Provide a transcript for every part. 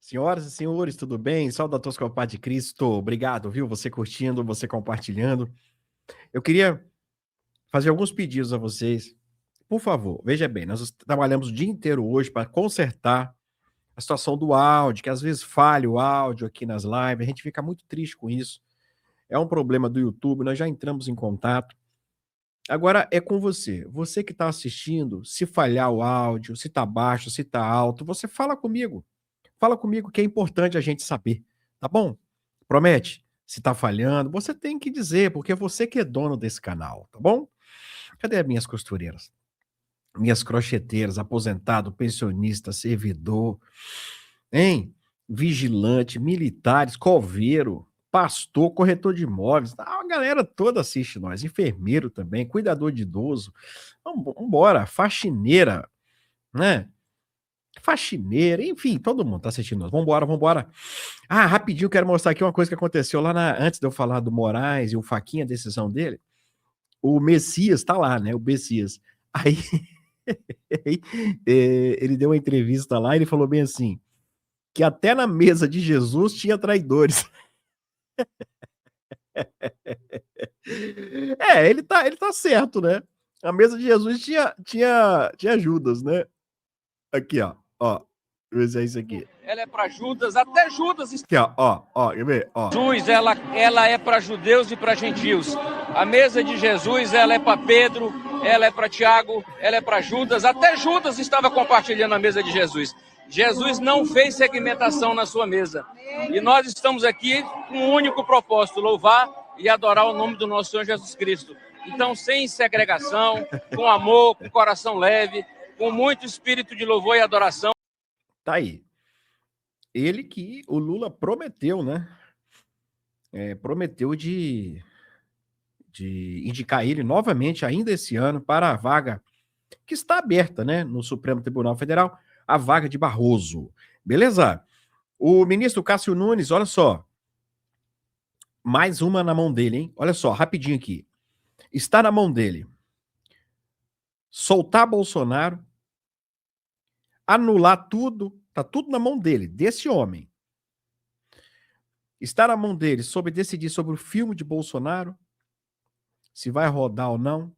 Senhoras e senhores, tudo bem? Saudações com a paz de Cristo. Obrigado, viu? Você curtindo, você compartilhando. Eu queria fazer alguns pedidos a vocês. Por favor, veja bem, nós trabalhamos o dia inteiro hoje para consertar a situação do áudio, que às vezes falha o áudio aqui nas lives. A gente fica muito triste com isso. É um problema do YouTube, nós já entramos em contato. Agora é com você. Você que está assistindo, se falhar o áudio, se está baixo, se está alto, você fala comigo. Fala comigo que é importante a gente saber, tá bom? Promete? Se tá falhando, você tem que dizer, porque é você que é dono desse canal, tá bom? Cadê as minhas costureiras? Minhas crocheteiras, aposentado, pensionista, servidor, hein? Vigilante, militares, coveiro, pastor, corretor de imóveis, a galera toda assiste nós, enfermeiro também, cuidador de idoso, vambora, faxineira, né? Faxineira, enfim, todo mundo tá assistindo nós. Vambora, vambora. Ah, rapidinho, quero mostrar aqui uma coisa que aconteceu lá antes de eu falar do Moraes e o Faquinha, a decisão dele. O Messias tá lá, né? O Messias. Aí, ele deu uma entrevista lá e ele falou bem assim, que até na mesa de Jesus tinha traidores. Ele tá certo, né? A mesa de Jesus tinha Judas, né? Aqui, ó. Deixa eu ver se é isso aqui. Ela é para Judas, até Judas. Aqui, ó, quer ver? Ó. Jesus, ela é para judeus e para gentios. A mesa de Jesus, ela é para Pedro, ela é para Tiago, ela é para Judas. Até Judas estava compartilhando a mesa de Jesus. Jesus não fez segmentação na sua mesa. E nós estamos aqui com um único propósito, louvar e adorar o nome do nosso Senhor Jesus Cristo. Então, sem segregação, com amor, com coração leve, com muito espírito de louvor e adoração. Tá aí. Ele que o Lula prometeu, né? Prometeu de indicar ele novamente ainda esse ano para a vaga que está aberta, né? No Supremo Tribunal Federal, a vaga de Barroso. Beleza? O ministro Cássio Nunes, olha só. Mais uma na mão dele, hein? Olha só, rapidinho aqui. Está na mão dele soltar Bolsonaro, anular tudo, tá tudo na mão dele, desse homem. Está na mão dele sobre decidir sobre o filme de Bolsonaro, se vai rodar ou não.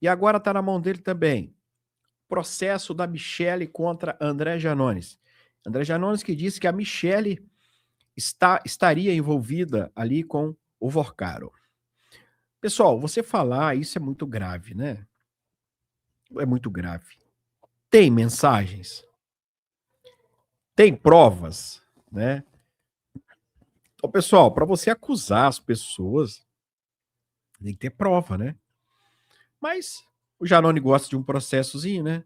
E agora está na mão dele também processo da Michelle contra André Janones. André Janones que disse que a Michelle estaria envolvida ali com o Vorcaro. Pessoal, você falar isso é muito grave, né? É muito grave. Tem mensagens? Tem provas, né? Então, pessoal, para você acusar as pessoas, tem que ter prova, né? Mas o Janone gosta de um processozinho, né?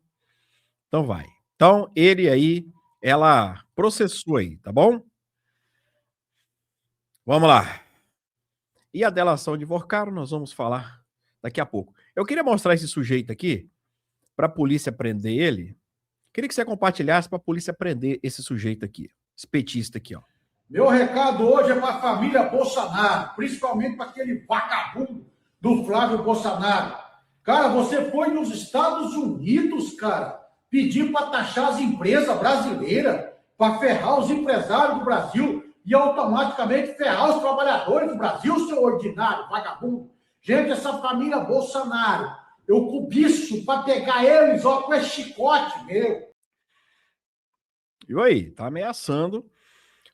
Então vai. Então, ele aí, ela processou aí, tá bom? Vamos lá. E a delação de Vorcaro, nós vamos falar daqui a pouco. Eu queria mostrar esse sujeito aqui, para a polícia prender ele. Queria que você compartilhasse para a polícia prender esse sujeito aqui, esse petista aqui, ó. Meu recado hoje é para a família Bolsonaro, principalmente para aquele vagabundo do Flávio Bolsonaro. Cara, você foi nos Estados Unidos, cara, pedir para taxar as empresas brasileiras, para ferrar os empresários do Brasil e automaticamente ferrar os trabalhadores do Brasil, seu ordinário, vagabundo. Gente, essa família Bolsonaro, eu cobiço para pegar eles, ó, com esse chicote meu. E aí, tá ameaçando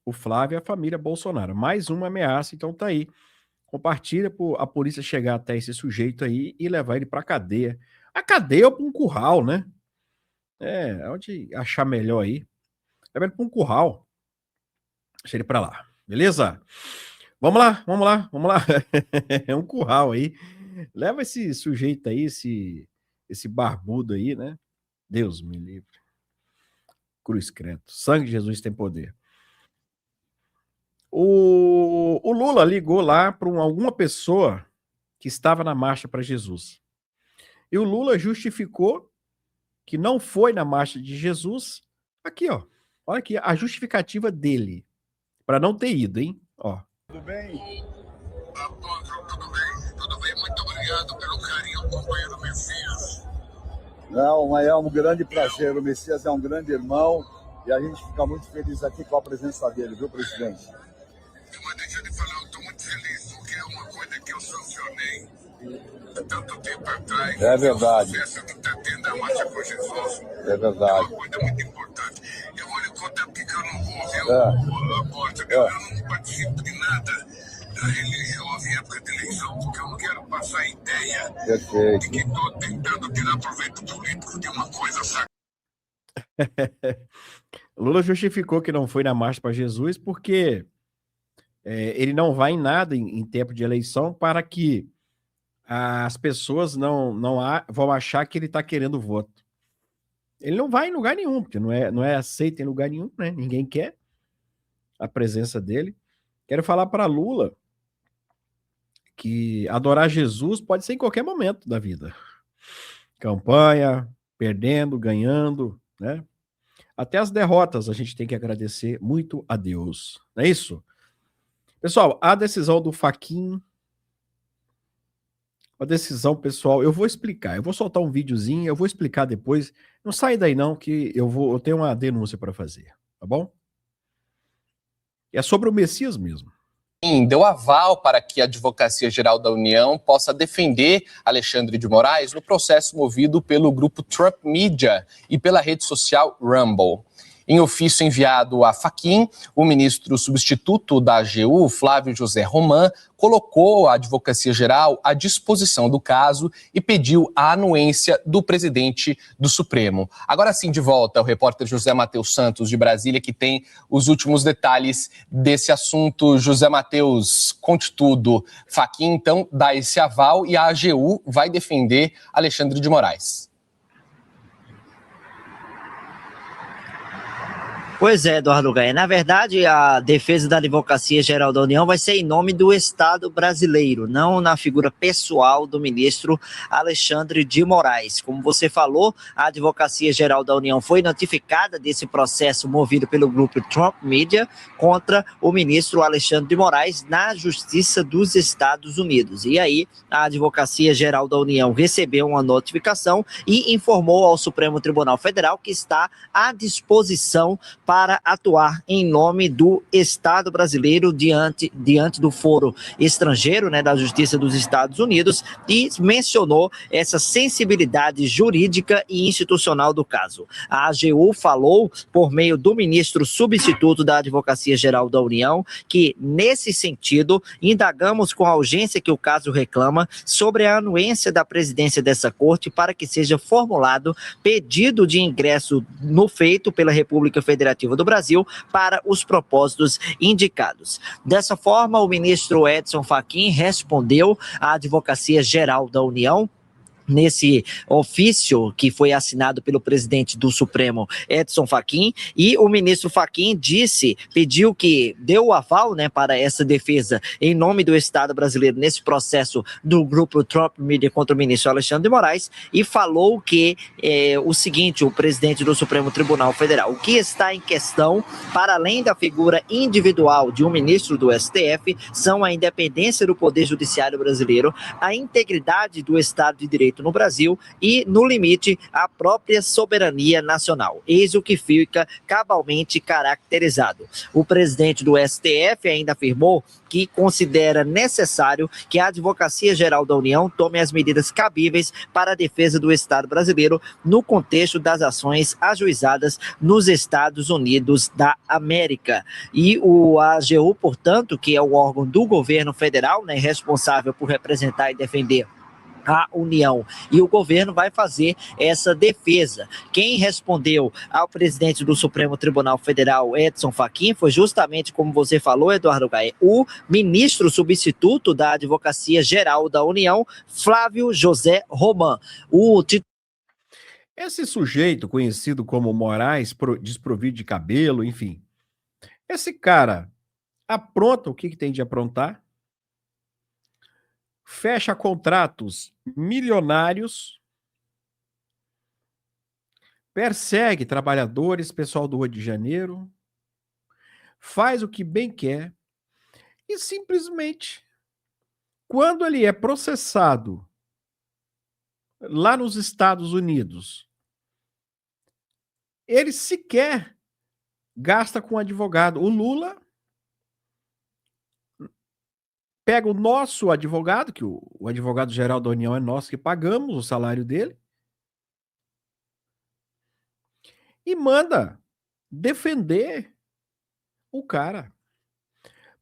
o Flávio e a família Bolsonaro. Mais uma ameaça, então tá aí. Compartilha para a polícia chegar até esse sujeito aí e levar ele para cadeia. A cadeia ou para um curral, né? Onde achar melhor aí. Leva ele para um curral. Deixa ele para lá. Beleza? Vamos lá. É um curral aí. Leva esse sujeito aí, esse barbudo aí, né? Deus me livre. Cruz credo. Sangue de Jesus tem poder. O Lula ligou lá para alguma pessoa que estava na marcha para Jesus. E o Lula justificou que não foi na marcha de Jesus. Aqui, ó. Olha aqui a justificativa dele para não ter ido, hein? Ó. Tudo bem? Tudo bem. Muito obrigado pelo carinho, companheiro Messias. Não, mas é um grande prazer. O Messias é um grande irmão. E a gente fica muito feliz aqui com a presença dele, viu, presidente? Mas deixa eu te falar, eu estou muito feliz, porque é uma coisa que eu sancionei há tanto tempo atrás. É verdade. O sucesso que está tendo a Marcha com Jesus. É verdade. É uma coisa muito importante. Eu vou lhe contar porque eu não vou, viu? É. Eu não participo de nada religioso em época de eleição, porque eu não quero passar a ideia Perfeito. de que estou tentando tirar proveito político de uma coisa sacada. Lula justificou que não foi na Marcha para Jesus porque ele não vai em nada em tempo de eleição para que as pessoas vão achar que ele está querendo voto. Ele não vai em lugar nenhum, porque não é aceito em lugar nenhum, né? Ninguém quer a presença dele. Quero falar para Lula que adorar Jesus pode ser em qualquer momento da vida. Campanha, perdendo, ganhando, né? Até as derrotas a gente tem que agradecer muito a Deus. Não é isso? Pessoal, a decisão do Fachin, a decisão, pessoal, eu vou explicar. Eu vou soltar um videozinho, eu vou explicar depois. Não sai daí não, que eu tenho uma denúncia para fazer, tá bom? É sobre o Messias mesmo. Deu aval para que a Advocacia Geral da União possa defender Alexandre de Moraes no processo movido pelo grupo Trump Media e pela rede social Rumble. Em ofício enviado a Fachin, o ministro substituto da AGU, Flávio José Román, colocou a Advocacia Geral à disposição do caso e pediu a anuência do presidente do Supremo. Agora sim, de volta, o repórter José Matheus Santos, de Brasília, que tem os últimos detalhes desse assunto. José Matheus, conte tudo. Fachin, então, dá esse aval e a AGU vai defender Alexandre de Moraes. Pois é, Eduardo Gaia. Na verdade, a defesa da Advocacia Geral da União vai ser em nome do Estado brasileiro, não na figura pessoal do ministro Alexandre de Moraes. Como você falou, a Advocacia Geral da União foi notificada desse processo movido pelo grupo Trump Media contra o ministro Alexandre de Moraes na Justiça dos Estados Unidos. E aí, a Advocacia Geral da União recebeu uma notificação e informou ao Supremo Tribunal Federal que está à disposição para atuar em nome do Estado brasileiro diante do foro estrangeiro, né, da Justiça dos Estados Unidos, e mencionou essa sensibilidade jurídica e institucional do caso. A AGU falou, por meio do ministro substituto da Advocacia Geral da União, que, nesse sentido, indagamos com a urgência que o caso reclama sobre a anuência da presidência dessa corte para que seja formulado pedido de ingresso no feito pela República Federativa do Brasil para os propósitos indicados. Dessa forma, o ministro Edson Fachin respondeu à Advocacia Geral da União nesse ofício que foi assinado pelo presidente do Supremo, Edson Fachin, e o ministro Fachin pediu que deu o aval, né, para essa defesa em nome do Estado brasileiro nesse processo do grupo Trump Media contra o ministro Alexandre de Moraes, e falou que o seguinte, o presidente do Supremo Tribunal Federal, o que está em questão, para além da figura individual de um ministro do STF, são a independência do Poder Judiciário brasileiro, a integridade do Estado de Direito no Brasil e, no limite, a própria soberania nacional. Eis o que fica cabalmente caracterizado. O presidente do STF ainda afirmou que considera necessário que a Advocacia Geral da União tome as medidas cabíveis para a defesa do Estado brasileiro no contexto das ações ajuizadas nos Estados Unidos da América. E o AGU, portanto, que é o órgão do governo federal, né, responsável por representar e defender a União e o governo, vai fazer essa defesa. Quem respondeu ao presidente do Supremo Tribunal Federal, Edson Fachin, foi justamente, como você falou, Eduardo Gaia, o ministro substituto da Advocacia Geral da União, Flávio José Román. Esse sujeito, conhecido como Moraes, desprovido de cabelo, enfim, esse cara apronta o que tem de aprontar, fecha contratos milionários, persegue trabalhadores, pessoal do Rio de Janeiro, faz o que bem quer e simplesmente, quando ele é processado lá nos Estados Unidos, ele sequer gasta com advogado. O Lula pega o nosso advogado, que o advogado-geral da União é nós que pagamos o salário dele, e manda defender o cara.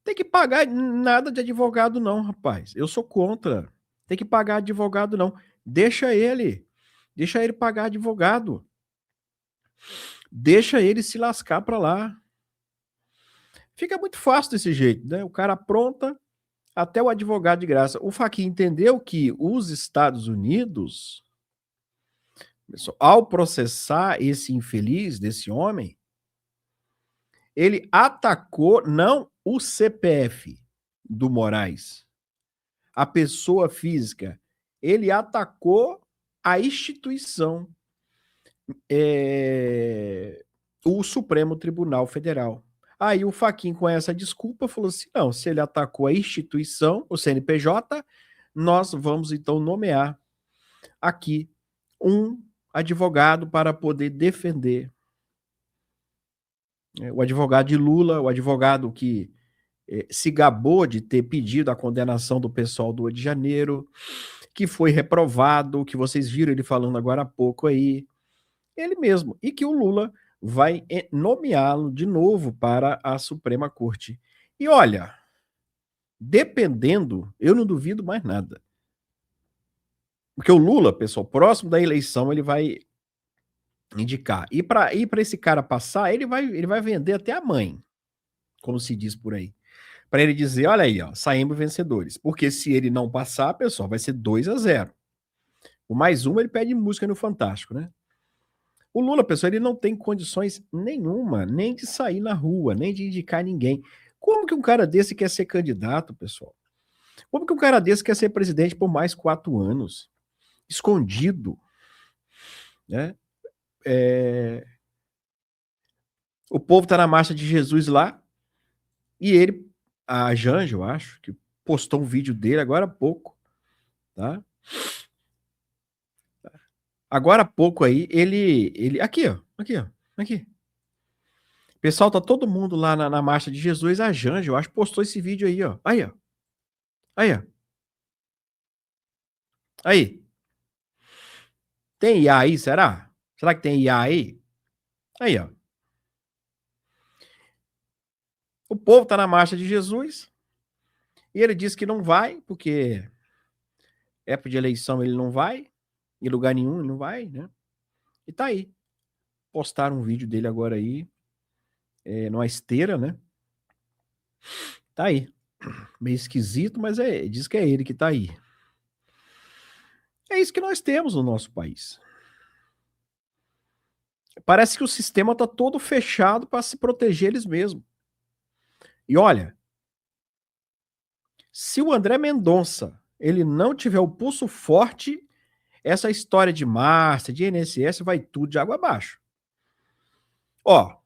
Tem que pagar nada de advogado não, rapaz. Eu sou contra. Tem que pagar advogado não. Deixa ele pagar advogado. Deixa ele se lascar para lá. Fica muito fácil desse jeito, né? O cara apronta, até o advogado de graça. O Fachin entendeu que os Estados Unidos, ao processar esse infeliz desse homem, ele atacou não o CPF do Moraes, a pessoa física, ele atacou a instituição, o Supremo Tribunal Federal. Aí o Fachin, com essa desculpa, falou assim, não, se ele atacou a instituição, o CNPJ, nós vamos então nomear aqui um advogado para poder defender. O advogado de Lula, o advogado que se gabou de ter pedido a condenação do pessoal do Rio de Janeiro, que foi reprovado, que vocês viram ele falando agora há pouco aí, ele mesmo, e que o Lula vai nomeá-lo de novo para a Suprema Corte. E olha, dependendo, eu não duvido mais nada. Porque o Lula, pessoal, próximo da eleição, ele vai indicar. E para esse cara passar, ele vai vender até a mãe, como se diz por aí. Para ele dizer, olha aí, ó, saímos vencedores. Porque se ele não passar, pessoal, vai ser 2-0. O mais uma, ele pede música no Fantástico, né? O Lula, pessoal, ele não tem condições nenhuma, nem de sair na rua, nem de indicar ninguém. Como que um cara desse quer ser candidato, pessoal? Como que um cara desse quer ser presidente por mais 4 anos? Escondido, né? O povo tá na marcha de Jesus lá, e ele, a Janja, eu acho, que postou um vídeo dele agora há pouco, tá? Agora há pouco aí, ele aqui, ó, aqui. Pessoal, tá todo mundo lá na marcha de Jesus, a Janja, eu acho, postou esse vídeo aí, ó. Aí, ó. Aí, ó. Aí. Tem IA aí, será? Será que tem IA aí? Aí, ó. O povo tá na marcha de Jesus, e ele diz que não vai, porque época de eleição ele não vai, em lugar nenhum ele não vai, né? E tá aí. Postaram um vídeo dele agora aí, numa esteira, né? Tá aí. Meio esquisito, mas diz que é ele que tá aí. É isso que nós temos no nosso país. Parece que o sistema tá todo fechado para se proteger eles mesmos. E olha, se o André Mendonça ele não tiver o pulso forte, essa história de Márcia, de INSS, vai tudo de água abaixo. Ó,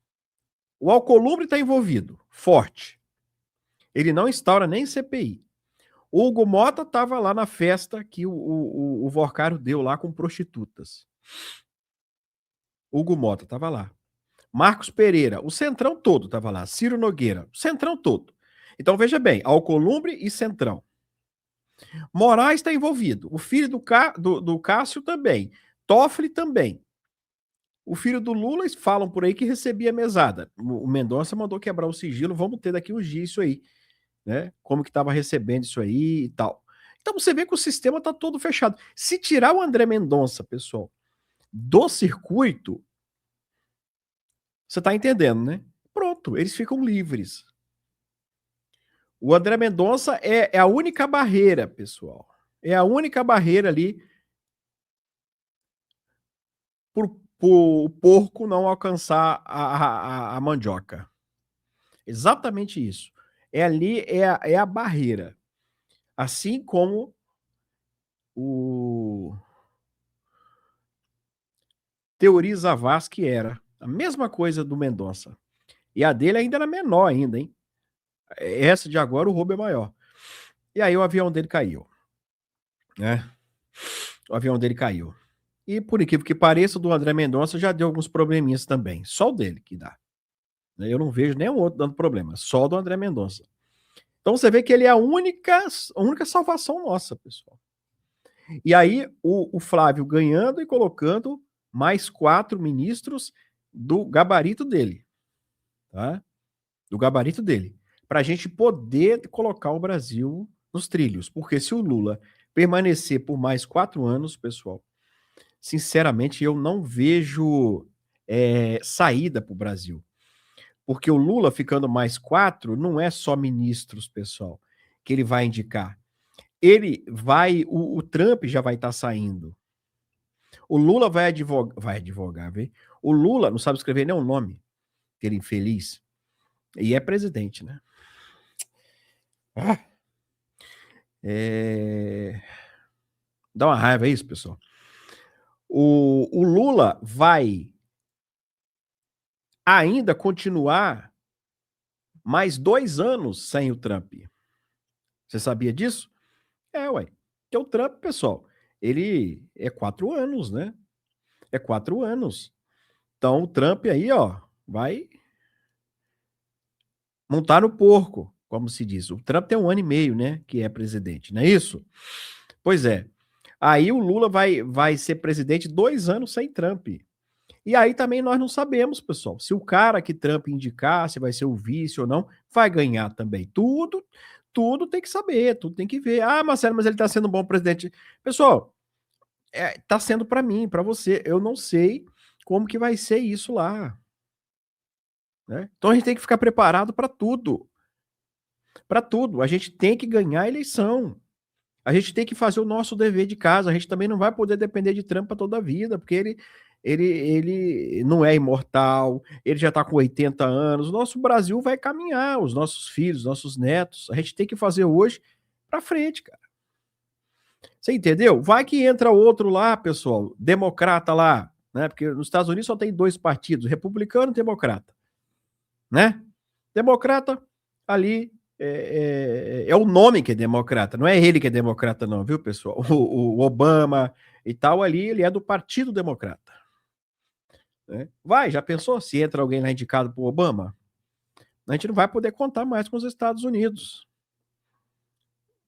o Alcolumbre está envolvido, forte. Ele não instaura nem CPI. O Hugo Mota estava lá na festa que o Vorcário deu lá com prostitutas. Hugo Mota estava lá. Marcos Pereira, o Centrão todo estava lá. Ciro Nogueira, o Centrão todo. Então veja bem, Alcolumbre e Centrão. Moraes está envolvido. O filho do Cássio também. Toffoli também. O filho do Lula, falam por aí que recebia mesada. O Mendonça mandou quebrar o sigilo. Vamos ter daqui uns dias isso aí, né? Como que estava recebendo isso aí e tal. Então você vê que o sistema está todo fechado. Se tirar o André Mendonça, pessoal, do circuito, você está entendendo, né? Pronto, eles ficam livres. O André Mendonça é a única barreira, pessoal. É a única barreira ali o porco não alcançar a mandioca. Exatamente isso. É a barreira. Assim como o Teori Zavascki era. A mesma coisa do Mendonça. E a dele ainda era menor ainda, hein? Essa de agora, o roubo é maior. E aí o avião dele caiu. Né? O avião dele caiu. E por incrível que pareça, o do André Mendonça já deu alguns probleminhas também. Só o dele que dá. Eu não vejo nenhum outro dando problema, só do André Mendonça. Então você vê que ele é a única salvação nossa, pessoal. E aí o Flávio ganhando e colocando mais 4 ministros do gabarito dele, tá? Do gabarito dele, para a gente poder colocar o Brasil nos trilhos. Porque se o Lula permanecer por mais 4 anos, pessoal, sinceramente eu não vejo saída para o Brasil. Porque o Lula ficando mais 4 não é só ministros, pessoal, que ele vai indicar. Ele vai, o Trump já vai estar saindo. O Lula vai advogar, vê? O Lula não sabe escrever nem o nome, aquele infeliz. E é presidente, né? Dá uma raiva isso, pessoal. O Lula vai ainda continuar mais 2 anos sem o Trump. Você sabia disso? Ué. Porque o Trump, pessoal, ele é 4 anos, né? É 4 anos. Então o Trump aí, ó, vai montar no porco, como se diz. O Trump tem 1 ano e meio, né, que é presidente, não é isso? Pois é. Aí o Lula vai ser presidente 2 anos sem Trump. E aí também nós não sabemos, pessoal, se o cara que Trump indicar, se vai ser o vice ou não, vai ganhar também. Tudo tem que saber, tudo tem que ver. Ah, Marcelo, mas ele tá sendo um bom presidente. Pessoal, tá sendo para mim, para você. Eu não sei como que vai ser isso lá. Né? Então a gente tem que ficar preparado para tudo. Para tudo. A gente tem que ganhar a eleição. A gente tem que fazer o nosso dever de casa. A gente também não vai poder depender de Trump para toda a vida, porque ele não é imortal, ele já está com 80 anos. O nosso Brasil vai caminhar, os nossos filhos, nossos netos. A gente tem que fazer hoje para frente, cara. Você entendeu? Vai que entra outro lá, pessoal, democrata lá, né? Porque nos Estados Unidos só tem 2 partidos, republicano e democrata, né? Democrata ali é o nome que é democrata, não é ele que é democrata não, viu, pessoal? O Obama e tal ali, ele é do Partido Democrata. Né? Já pensou se entra alguém lá indicado por Obama? A gente não vai poder contar mais com os Estados Unidos.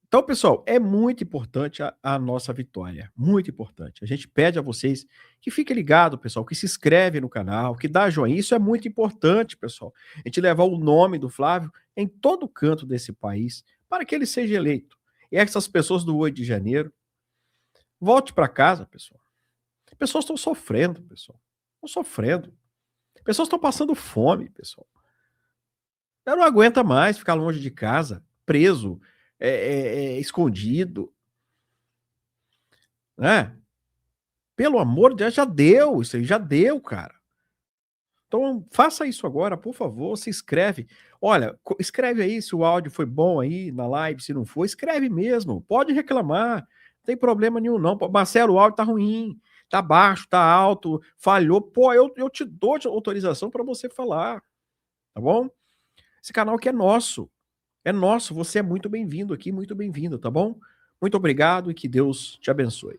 Então, pessoal, é muito importante a nossa vitória, muito importante. A gente pede a vocês que fiquem ligados, pessoal, que se inscreve no canal, que dá joinha. Isso é muito importante, pessoal. A gente levar o nome do Flávio em todo canto desse país para que ele seja eleito. E essas pessoas do 8 de janeiro, volte para casa, pessoal. Pessoas estão sofrendo, pessoal. Estão sofrendo. Pessoas estão passando fome, pessoal. Eu não aguenta mais ficar longe de casa, preso, escondido, né? Pelo amor de Deus, já deu, isso aí já deu, cara. Então faça isso agora, por favor, se inscreve. Olha, escreve aí se o áudio foi bom aí na live, se não for, escreve mesmo, pode reclamar, não tem problema nenhum não. Marcelo, o áudio tá ruim, tá baixo, tá alto, falhou, pô, eu te dou autorização para você falar, tá bom? Esse canal aqui é nosso, você é muito bem-vindo aqui, muito bem-vindo, tá bom? Muito obrigado e que Deus te abençoe.